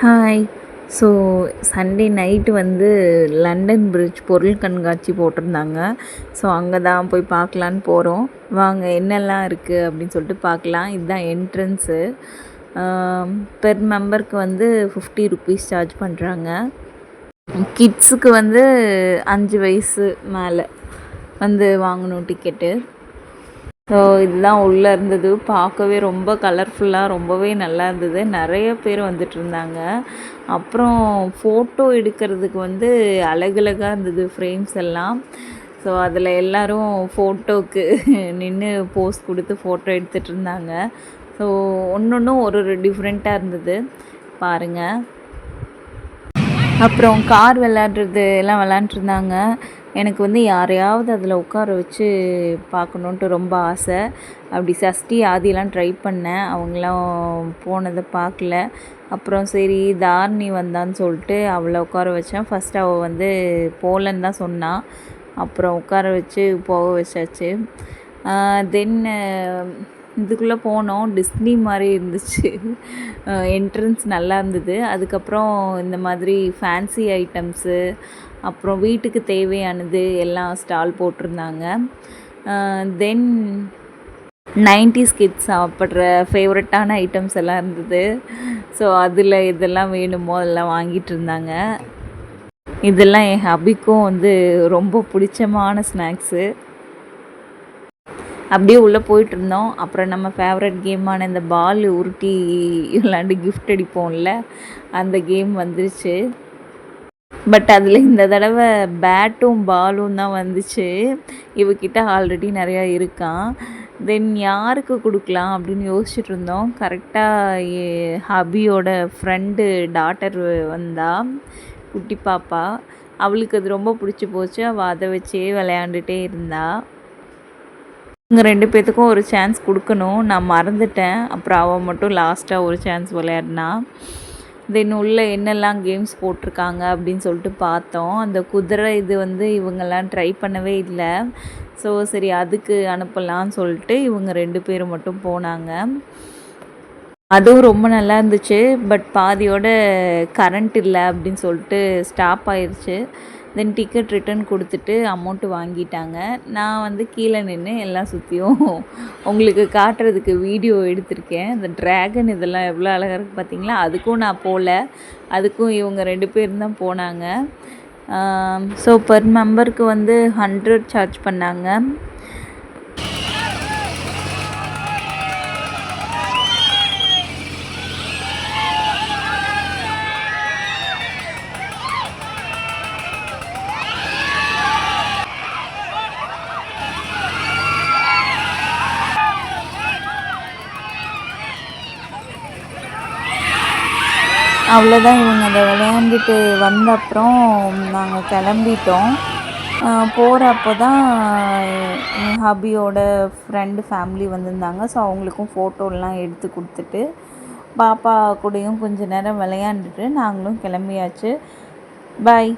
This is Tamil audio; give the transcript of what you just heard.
ஹாய். ஸோ சண்டே நைட்டு வந்து லண்டன் பிரிட்ஜ் பொருள் கண்காட்சி போட்டிருந்தாங்க. ஸோ அங்கே தான் போய் பார்க்கலான்னு போகிறோம். வாங்க என்னெல்லாம் இருக்குது அப்படின்னு சொல்லிட்டு பார்க்கலாம். இதுதான் என்ட்ரன்ஸு. பெர் மெம்பருக்கு வந்து ₹50 சார்ஜ் பண்ணுறாங்க. கிட்ஸுக்கு வந்து 5 வயசு மேலே வந்து வாங்கணும் டிக்கெட்டு. ஸோ இதுதான் உள்ளே இருந்தது. பார்க்கவே ரொம்ப கலர்ஃபுல்லாக ரொம்பவே நல்லா இருந்தது. நிறைய பேர் வந்துட்டுருந்தாங்க. அப்புறம் ஃபோட்டோ எடுக்கிறதுக்கு வந்து அழகழகாக இருந்தது ஃப்ரேம்ஸ் எல்லாம். ஸோ அதில் எல்லோரும் ஃபோட்டோவுக்கு நின்று போஸ் கொடுத்து ஃபோட்டோ எடுத்துகிட்டு இருந்தாங்க. ஸோ ஒன்று ஒரு டிஃப்ரெண்ட்டாக இருந்தது பாருங்கள். அப்புறம் கார் விளையாடுறது எல்லாம் விளாண்டுருந்தாங்க. எனக்கு வந்து யாரையாவது அதில் உட்கார வச்சு பார்க்கணுன்ட்டு ரொம்ப ஆசை. அப்படி சஷ்டி ஆதியெல்லாம் ட்ரை பண்ணேன். அவங்களாம் போனதை பார்க்கல. அப்புறம் சரி தாரணி வந்தான்னு சொல்லிட்டு அவளை உட்கார வச்சேன். ஃபஸ்ட் அவள் வந்து போகலன்னு தான் சொன்னான். அப்புறம் உட்கார வச்சு போக வச்சாச்சு. தென் இதுக்குள்ளே போனோம். டிஸ்னி மாதிரி இருந்துச்சு. என்ட்ரன்ஸ் நல்லா இருந்தது. அதுக்கப்புறம் இந்த மாதிரி ஃபேன்சி ஐட்டம்ஸு, அப்புறம் வீட்டுக்கு தேவையானது எல்லாம் ஸ்டால் போட்டிருந்தாங்க. தென் 90s கிட்ஸ் சாப்பிட்ற ஃபேவரட்டான ஐட்டம்ஸ் எல்லாம் இருந்தது. ஸோ அதில் இதெல்லாம் வேணுமோ அதெல்லாம் வாங்கிட்டு இருந்தாங்க. இதெல்லாம் என் ஹபிக்கும் வந்து ரொம்ப பிடிச்சமான ஸ்நாக்ஸு. அப்படியே உள்ளே போயிட்டுருந்தோம். அப்புறம் நம்ம ஃபேவரட் கேமான இந்த பால் உருட்டி விளாண்டு கிஃப்ட் அடிப்போம்ல, அந்த கேம் வந்துருச்சு. பட் அதில் இந்த தடவை பேட்டும் பாலும் தான் வந்துச்சு. இவக்கிட்ட ஆல்ரெடி நிறையா இருக்கான். தென் யாருக்கு கொடுக்கலாம் அப்படின்னு யோசிச்சுட்டு இருந்தோம். கரெக்டாக ஹபியோட ஃப்ரெண்டு டாட்டர் வந்தா, குட்டி பாப்பா. அவளுக்கு அது ரொம்ப பிடிச்சி போச்சு. அவள் அதை வச்சே விளையாண்டுட்டே இருந்தா. இவங்க 2 பேர்த்துக்கும் ஒரு சான்ஸ் கொடுக்கணும். நான் மறந்துட்டேன். அப்புறம் அவள் மட்டும் லாஸ்ட்டாக ஒரு சான்ஸ் விளையாடினா. தென் உள்ளே என்னெல்லாம் கேம்ஸ் போட்டிருக்காங்க அப்படின்னு சொல்லிட்டு பார்த்தோம். அந்த குதிரை இது வந்து இவங்கெல்லாம் ட்ரை பண்ணவே இல்லை. ஸோ சரி அதுக்கு அனுப்பலான்னு சொல்லிட்டு இவங்க 2 பேரும் மட்டும் போனாங்க. அதுவும் ரொம்ப நல்லா இருந்துச்சு. பட் பாதியோட கரண்ட் இல்லை அப்படின்னு சொல்லிட்டு ஸ்டாப் ஆயிடுச்சு. தென் டிக்கெட் ரிட்டன் கொடுத்துட்டு அமௌண்ட்டு வாங்கிட்டாங்க. நான் வந்து கீழே நின்று எல்லாம் சுற்றியும் உங்களுக்கு காட்டுறதுக்கு வீடியோ எடுத்திருக்கேன். இந்த ட்ராகன் இதெல்லாம் எவ்வளோ அழகாக இருக்குது பார்த்தீங்களா. அதுக்கும் நான் போகல. அதுக்கும் இவங்க 2 பேரும் தான் போனாங்க. ஸோ பெர் மெம்பருக்கு வந்து 100 சார்ஜ் பண்ணாங்க. அவ்வளோதான். இவங்க அதை விளையாண்டுட்டு வந்த அப்புறம் நாங்கள் கிளம்பிட்டோம். போகிறப்போ தான் என் ஹபியோட ஃப்ரெண்டு ஃபேமிலி வந்திருந்தாங்க. ஸோ அவங்களுக்கும் ஃபோட்டோலாம் எடுத்து கொடுத்துட்டு பாப்பா கூடயும் கொஞ்ச நேரம் விளையாண்டுட்டு நாங்களும் கிளம்பியாச்சு. பாய்.